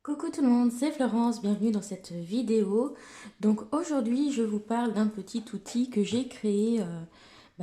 Coucou tout le monde, c'est Florence, bienvenue dans cette vidéo. Donc aujourd'hui je vous parle d'un petit outil que j'ai créé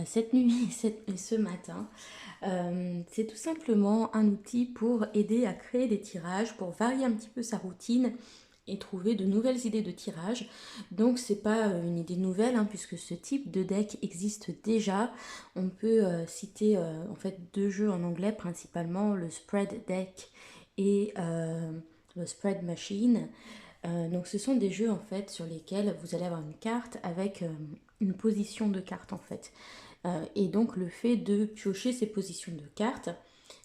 cette nuit et ce matin. C'est tout simplement un outil pour aider à créer des tirages, pour varier un petit peu sa routine et trouver de nouvelles idées de tirage. Donc c'est pas une idée nouvelle puisque ce type de deck existe déjà. On peut citer en fait deux jeux en anglais principalement, le Spread Deck et le Spread Machine. Donc ce sont des jeux en fait sur lesquels vous allez avoir une carte avec une position de carte en fait. Et donc le fait de piocher ces positions de cartes,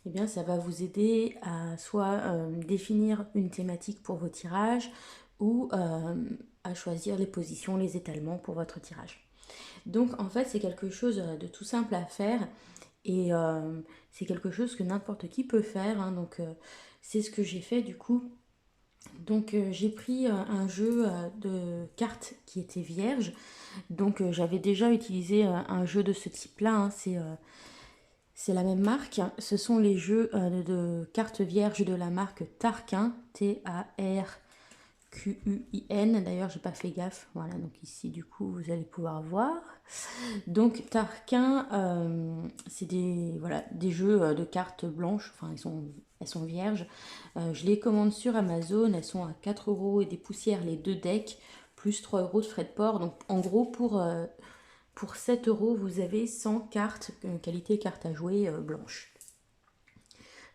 eh bien ça va vous aider à soit définir une thématique pour vos tirages ou à choisir les positions, les étalements pour votre tirage. Donc en fait c'est quelque chose de tout simple à faire et c'est quelque chose que n'importe qui peut faire. Donc c'est ce que j'ai fait du coup. Donc j'ai pris un jeu de cartes qui était vierge. Donc j'avais déjà utilisé un jeu de ce type-là. C'est la même marque. Ce sont les jeux de cartes vierges de la marque Tarquin. Tarquin. D'ailleurs, j'ai pas fait gaffe. Voilà, donc ici, du coup, vous allez pouvoir voir. Donc Tarquin, c'est des jeux de cartes blanches. Enfin, elles sont vierges. Je les commande sur Amazon. Elles sont à 4 euros et des poussières les deux decks, plus 3 euros de frais de port. Donc en gros, pour 7 euros, vous avez 100 cartes, qualité carte à jouer blanche.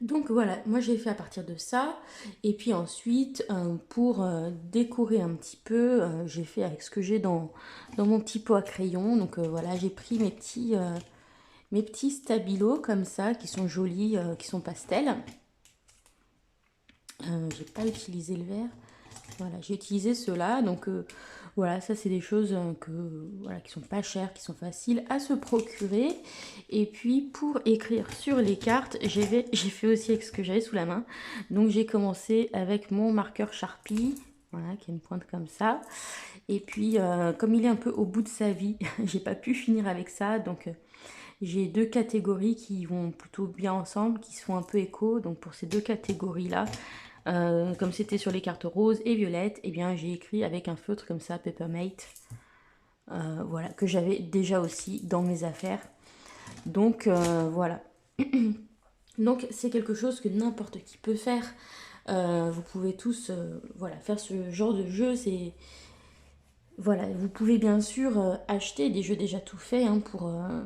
Donc voilà, moi j'ai fait à partir de ça. Et puis ensuite, pour décorer un petit peu, j'ai fait avec ce que j'ai dans mon petit pot à crayon. Donc voilà, j'ai pris mes petits stabilos comme ça, qui sont jolis, qui sont pastels. J'ai pas utilisé le vert. Voilà, j'ai utilisé ceux-là. Donc voilà, ça c'est des choses voilà, qui sont pas chères, qui sont faciles à se procurer. Et puis pour écrire sur les cartes, j'ai fait aussi avec ce que j'avais sous la main. Donc j'ai commencé avec mon marqueur Sharpie. Voilà, qui a une pointe comme ça. Et puis, comme il est un peu au bout de sa vie, j'ai pas pu finir avec ça. Donc, j'ai deux catégories qui vont plutôt bien ensemble, qui se font un peu écho. Donc, pour ces deux catégories-là, comme c'était sur les cartes roses et violettes, eh bien j'ai écrit avec un feutre comme ça, Peppermate, voilà, que j'avais déjà aussi dans mes affaires. Donc voilà. Donc c'est quelque chose que n'importe qui peut faire. Vous pouvez tous voilà, faire ce genre de jeu. Voilà, vous pouvez bien sûr acheter des jeux déjà tout faits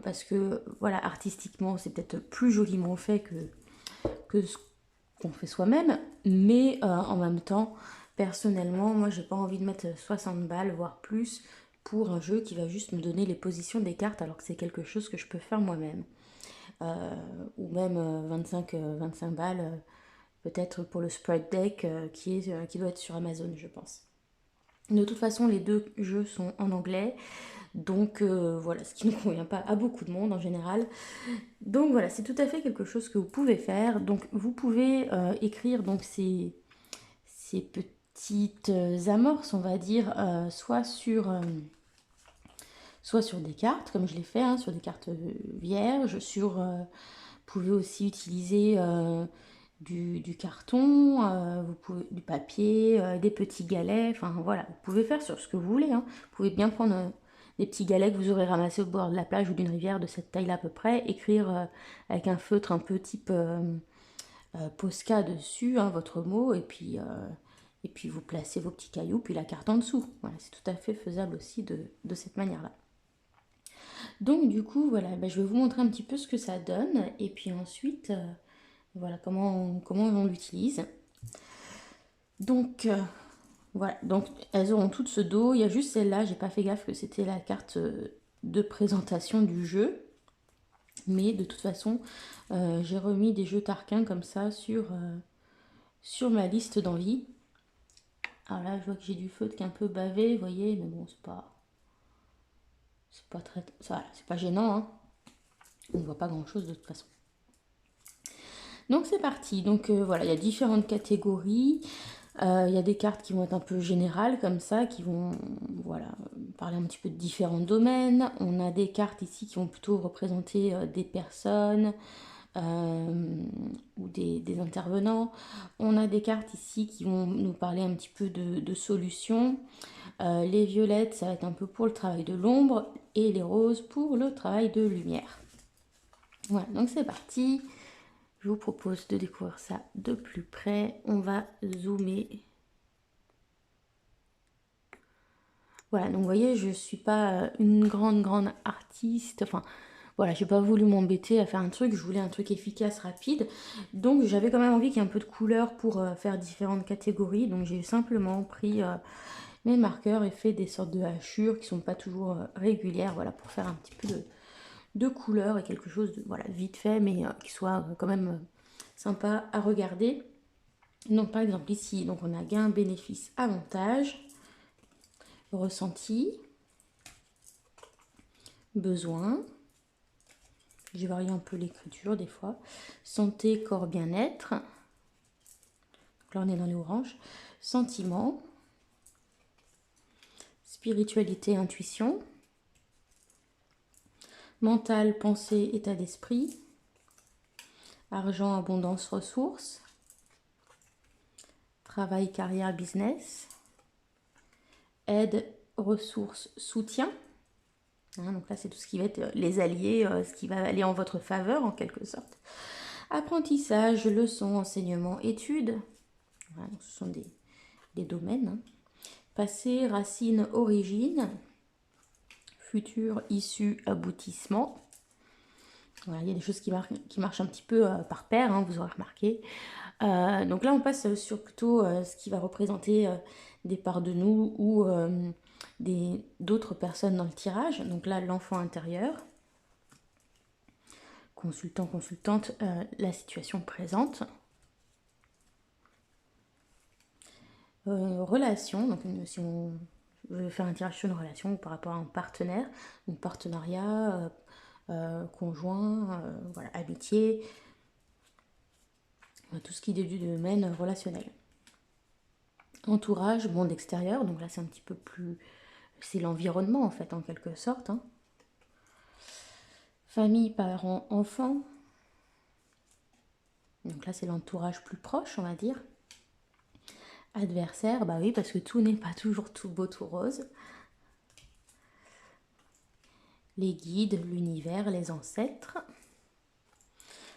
parce que voilà, artistiquement c'est peut-être plus joliment fait que ce qu'on fait soi-même, mais en même temps, personnellement, moi j'ai pas envie de mettre 60 balles, voire plus, pour un jeu qui va juste me donner les positions des cartes alors que c'est quelque chose que je peux faire moi-même. Ou même 25 balles, peut-être pour le spread deck qui doit être sur Amazon, je pense. De toute façon, les deux jeux sont en anglais, donc voilà, ce qui ne convient pas à beaucoup de monde en général. Donc voilà, c'est tout à fait quelque chose que vous pouvez faire. Donc vous pouvez écrire donc ces petites amorces, on va dire, soit sur des cartes, comme je l'ai fait, sur des cartes vierges, vous pouvez aussi utiliser du carton, du papier, des petits galets, enfin voilà, vous pouvez faire sur ce que vous voulez. Vous pouvez bien prendre des petits galets que vous aurez ramassés au bord de la plage ou d'une rivière de cette taille-là à peu près, écrire avec un feutre un peu type Posca dessus, votre mot, et puis vous placez vos petits cailloux, puis la carte en dessous. Voilà, c'est tout à fait faisable aussi de cette manière-là. Donc du coup, voilà, je vais vous montrer un petit peu ce que ça donne, et puis ensuite, voilà comment on l'utilise. Donc voilà, donc elles auront toutes ce dos. Il y a juste celle-là, j'ai pas fait gaffe que c'était la carte de présentation du jeu. Mais de toute façon, j'ai remis des jeux Tarquin comme ça sur ma liste d'envie. Alors là, je vois que j'ai du feutre qui est un peu bavé, vous voyez, mais bon, c'est pas très, ça, c'est pas gênant. On ne voit pas grand-chose de toute façon. Donc c'est parti. Donc voilà, il y a différentes catégories. Il y a des cartes qui vont être un peu générales comme ça, qui vont voilà, parler un petit peu de différents domaines. On a des cartes ici qui vont plutôt représenter des personnes, ou des intervenants. On a des cartes ici qui vont nous parler un petit peu de solutions. Les violettes, ça va être un peu pour le travail de l'ombre et les roses pour le travail de lumière. Voilà, donc c'est parti. Je vous propose de découvrir ça de plus près. On va zoomer. Voilà, donc vous voyez, je ne suis pas une grande artiste. Enfin, voilà, j'ai pas voulu m'embêter à faire un truc. Je voulais un truc efficace, rapide. Donc j'avais quand même envie qu'il y ait un peu de couleur pour faire différentes catégories. Donc j'ai simplement pris mes marqueurs et fait des sortes de hachures qui sont pas toujours régulières. Voilà, pour faire un petit peu de couleur et quelque chose de voilà, vite fait, mais qui soit quand même sympa à regarder. Donc par exemple ici, donc on a gain, bénéfice, avantage, ressenti, besoin. J'ai varié un peu l'écriture des fois. Santé, corps, bien-être. Là on est dans les oranges. Sentiment, spiritualité, intuition. Mental, pensée, état d'esprit. Argent, abondance, ressources. Travail, carrière, business. Aide, ressources, soutien. Hein, donc là, c'est tout ce qui va être les alliés, ce qui va aller en votre faveur en quelque sorte. Apprentissage, leçons, enseignement, études. Voilà, donc ce sont des domaines. Hein. Passé, racine, origine. Futur, issue, aboutissement. Voilà, il y a des choses qui marchent un petit peu par paire, hein, vous aurez remarqué. Donc là, on passe sur plutôt ce qui va représenter des parts de nous ou d'autres personnes dans le tirage. Donc là, l'enfant intérieur. Consultant, consultante, la situation présente. Relation, donc si on veut faire un tirage sur une relation par rapport à un partenaire, donc partenariat, conjoint, voilà, amitié, tout ce qui est du domaine relationnel. Entourage, monde extérieur, donc là c'est un petit peu plus... C'est l'environnement en fait, en quelque sorte. Hein. Famille, parents, enfants. Donc là c'est l'entourage plus proche, on va dire. Adversaire, bah oui, parce que tout n'est pas toujours tout beau, tout rose. Les guides, l'univers, les ancêtres.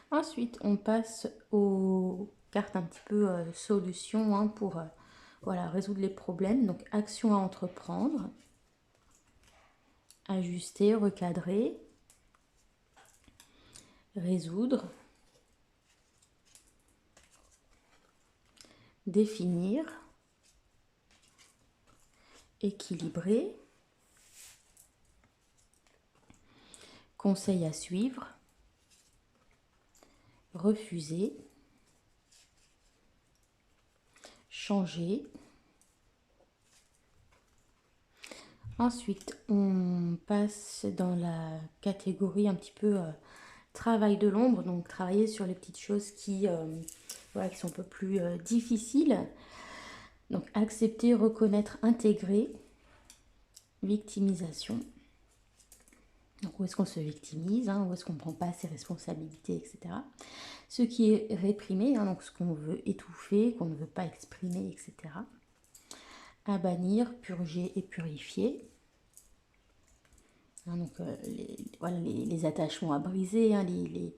Ensuite, on passe aux cartes un petit peu solutions hein, pour voilà, résoudre les problèmes. Donc, action à entreprendre, ajuster, recadrer, résoudre, définir, équilibrer, conseil à suivre, refuser, changer. Ensuite, on passe dans la catégorie un petit peu travail de l'ombre, donc travailler sur les petites choses qui, voilà, qui sont un peu plus difficiles. Donc accepter, reconnaître, intégrer, victimisation. Donc où est-ce qu'on se victimise, hein, où est-ce qu'on ne prend pas ses responsabilités, etc. Ce qui est réprimé, hein, donc ce qu'on veut étouffer, qu'on ne veut pas exprimer, etc. À bannir, purger et purifier. Hein, donc voilà, les attachements à briser, hein, les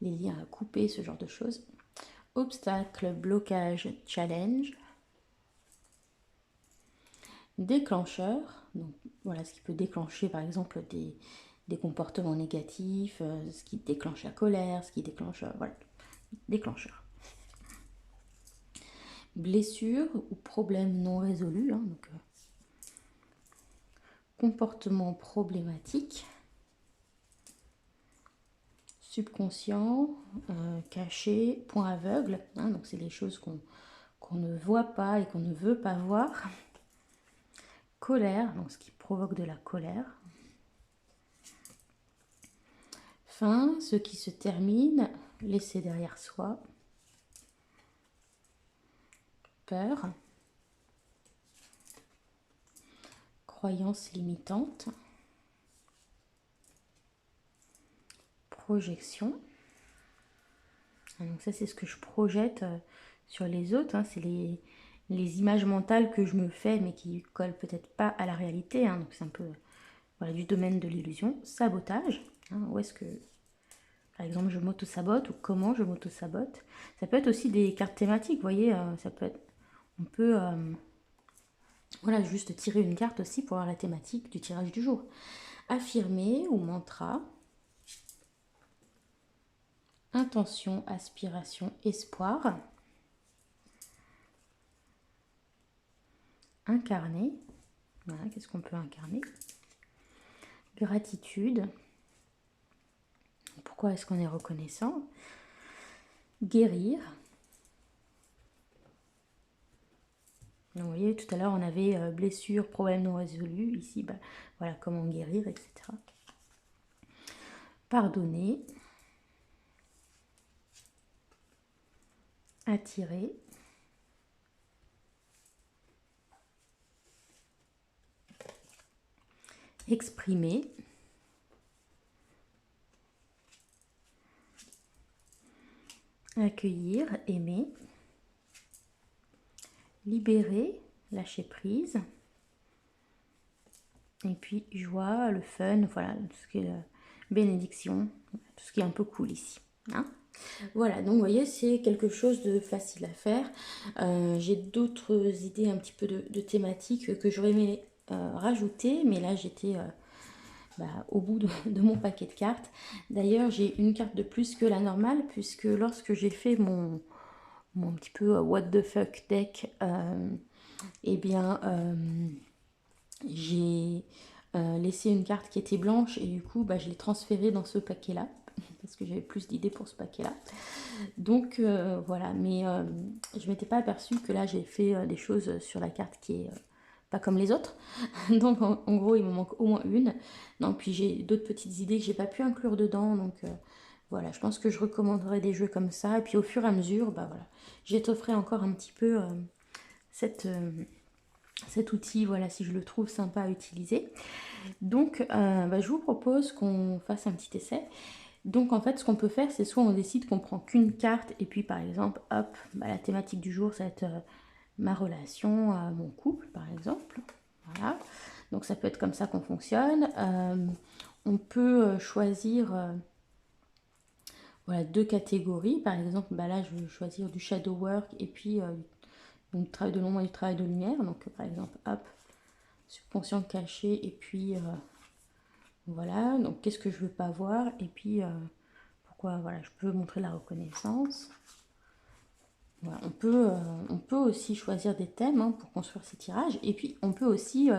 liens à couper, ce genre de choses. Obstacle, blocage, challenge. Déclencheur, donc voilà ce qui peut déclencher par exemple des comportements négatifs, ce qui déclenche la colère, ce qui déclenche, voilà, déclencheur. Blessure ou problème non résolu, hein, donc comportement problématique. Subconscient, caché, point aveugle, hein, donc c'est les choses qu'on ne voit pas et qu'on ne veut pas voir. Colère, donc ce qui provoque de la colère. Fin, ce qui se termine, laisser derrière soi. Peur. Croyance limitante. Projection. Donc ça, c'est ce que je projette sur les autres, hein. C'est les images mentales que je me fais, mais qui collent peut-être pas à la réalité, hein. Donc c'est un peu voilà, du domaine de l'illusion. Sabotage, hein. Où est-ce que, par exemple, je m'auto-sabote ou comment je m'auto-sabote. Ça peut être aussi des cartes thématiques, vous voyez, ça peut être, on peut voilà, juste tirer une carte aussi pour avoir la thématique du tirage du jour. Affirmer ou mantra. Intention, aspiration, espoir. Incarner. Voilà, qu'est-ce qu'on peut incarner? Gratitude. Pourquoi est-ce qu'on est reconnaissant? Guérir. Donc, vous voyez, tout à l'heure, on avait blessure, problème non résolu. Ici, bah, voilà, comment guérir, etc. Pardonner. Attirer. Exprimer. Accueillir, aimer. Libérer, lâcher prise. Et puis joie, le fun, voilà, tout ce qui est bénédiction, tout ce qui est un peu cool ici, hein. Voilà, donc vous voyez, c'est quelque chose de facile à faire. J'ai d'autres idées un petit peu de thématiques que j'aurais aimé rajouter, mais là j'étais au bout de mon paquet de cartes. D'ailleurs, j'ai une carte de plus que la normale, puisque lorsque j'ai fait mon petit peu what the fuck deck, eh bien, j'ai laissé une carte qui était blanche et du coup, je l'ai transférée dans ce paquet-là, parce que j'avais plus d'idées pour ce paquet-là. Donc voilà, mais je m'étais pas aperçue que là, j'ai fait des choses sur la carte qui est pas comme les autres. Donc en gros, il me manque au moins une. Non, puis j'ai d'autres petites idées que j'ai pas pu inclure dedans, donc voilà, je pense que je recommanderais des jeux comme ça. Et puis au fur et à mesure, voilà, je t'offrir encore un petit peu cet outil, voilà, si je le trouve sympa à utiliser. Donc je vous propose qu'on fasse un petit essai. Donc en fait, ce qu'on peut faire, c'est soit on décide qu'on prend qu'une carte et puis par exemple, hop, la thématique du jour, ça va être ma relation, mon couple par exemple. Voilà. Donc ça peut être comme ça qu'on fonctionne. On peut choisir voilà, deux catégories. Par exemple, là je vais choisir du shadow work et puis du travail de l'ombre et du travail de lumière. Donc par exemple, hop, subconscient caché et puis voilà. Donc qu'est-ce que je veux pas voir et puis pourquoi, voilà, je peux montrer la reconnaissance. Voilà, on peut aussi choisir des thèmes hein, pour construire ces tirages. Et puis, on peut aussi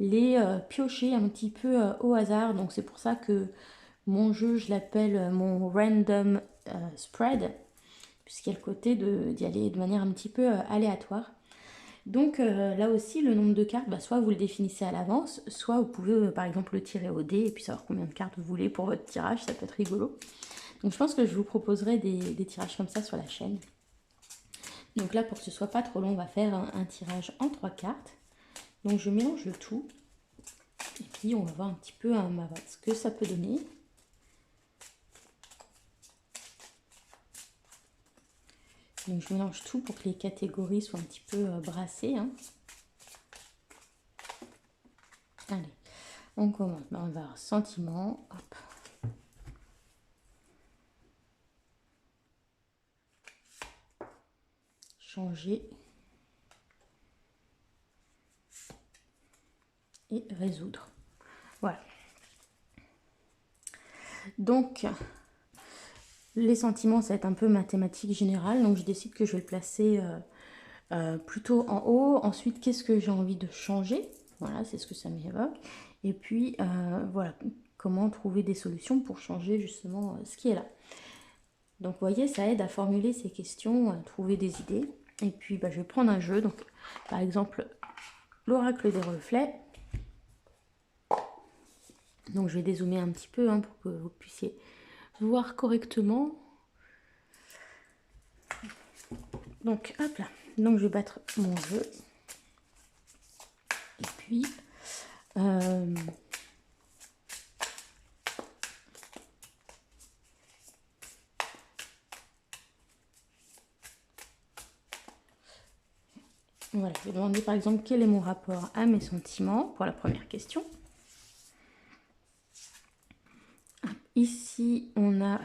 les piocher un petit peu au hasard. Donc, c'est pour ça que mon jeu, je l'appelle mon random spread, puisqu'il y a le côté d'y aller de manière un petit peu aléatoire. Donc, là aussi, le nombre de cartes, soit vous le définissez à l'avance, soit vous pouvez, par exemple, le tirer au dé et puis savoir combien de cartes vous voulez pour votre tirage. Ça peut être rigolo. Donc, je pense que je vous proposerai des tirages comme ça sur la chaîne. Donc là, pour que ce soit pas trop long, on va faire un tirage en 3 cartes. Donc je mélange le tout. Et puis on va voir un petit peu ce que ça peut donner. Donc je mélange tout pour que les catégories soient un petit peu brassées, hein. Allez, on commence. On va avoir sentiment. Hop. Changer. Et résoudre. Voilà. Donc, les sentiments, ça va être un peu mathématique générale. Donc, je décide que je vais le placer plutôt en haut. Ensuite, qu'est-ce que j'ai envie de changer? Voilà, c'est ce que ça m'évoque. Et puis, voilà, comment trouver des solutions pour changer justement ce qui est là. Donc, vous voyez, ça aide à formuler ces questions, à trouver des idées. Et puis, je vais prendre un jeu. Donc, par exemple, l'oracle des reflets. Donc, je vais dézoomer un petit peu hein, pour que vous puissiez voir correctement. Donc, hop là. Donc, je vais battre mon jeu. Et puis, Voilà, je vais demander par exemple quel est mon rapport à mes sentiments pour la première question. Ici, on a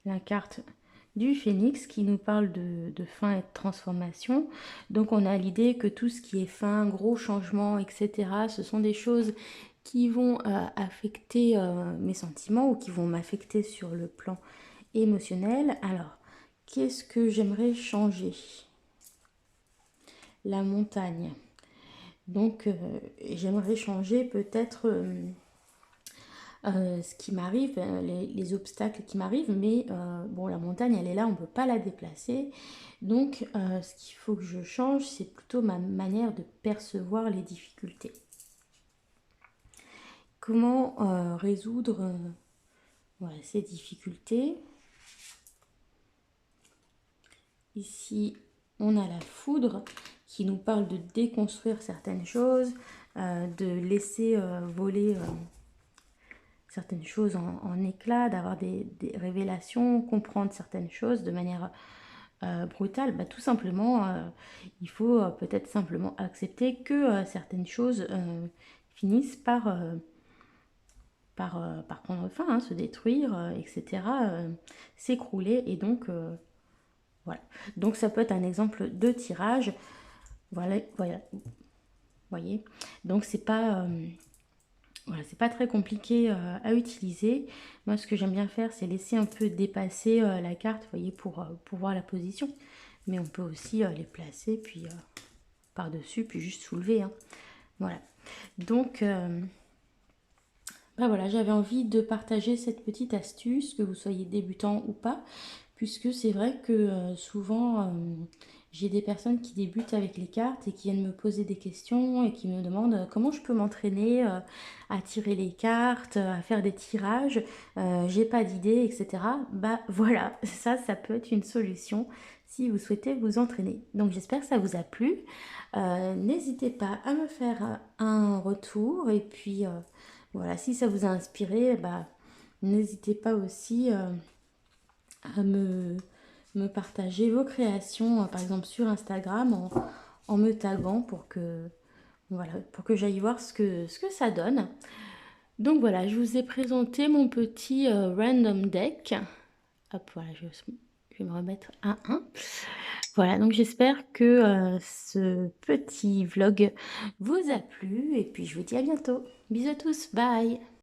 la carte du phénix qui nous parle de fin et de transformation. Donc on a l'idée que tout ce qui est fin, gros changements, etc., ce sont des choses qui vont affecter mes sentiments ou qui vont m'affecter sur le plan émotionnel. Alors, qu'est-ce que j'aimerais changer? La montagne. Donc, j'aimerais changer peut-être ce qui m'arrive, les obstacles qui m'arrivent, mais bon, la montagne, elle est là, on ne peut pas la déplacer. Donc, ce qu'il faut que je change, c'est plutôt ma manière de percevoir les difficultés. Comment résoudre voilà, ces difficultés? Ici, on a la foudre qui nous parle de déconstruire certaines choses, de laisser voler certaines choses en éclats, d'avoir des révélations, comprendre certaines choses de manière brutale. Bah, tout simplement, il faut peut-être simplement accepter que certaines choses finissent par prendre fin, hein, se détruire, etc., s'écrouler. Et donc, voilà. Donc ça peut être un exemple de tirage. Voilà, voilà. Voyez. Donc c'est pas voilà, c'est pas très compliqué à utiliser. Moi, ce que j'aime bien faire, c'est laisser un peu dépasser la carte, vous voyez, pour voir la position. Mais on peut aussi les placer, puis par-dessus, puis juste soulever, hein. Voilà. Donc, bah voilà, j'avais envie de partager cette petite astuce, que vous soyez débutant ou pas, puisque c'est vrai que souvent j'ai des personnes qui débutent avec les cartes et qui viennent me poser des questions et qui me demandent comment je peux m'entraîner à tirer les cartes, à faire des tirages, j'ai pas d'idée, etc. Bah voilà, ça peut être une solution si vous souhaitez vous entraîner. Donc j'espère que ça vous a plu. N'hésitez pas à me faire un retour et puis voilà, si ça vous a inspiré, bah, n'hésitez pas aussi à me partager vos créations, par exemple sur Instagram, en me taguant pour que, voilà, pour que j'aille voir ce que ça donne. Donc voilà, je vous ai présenté mon petit random deck. Hop, voilà, je vais me remettre à 1. Voilà, donc j'espère que ce petit vlog vous a plu et puis je vous dis à bientôt. Bisous à tous, bye!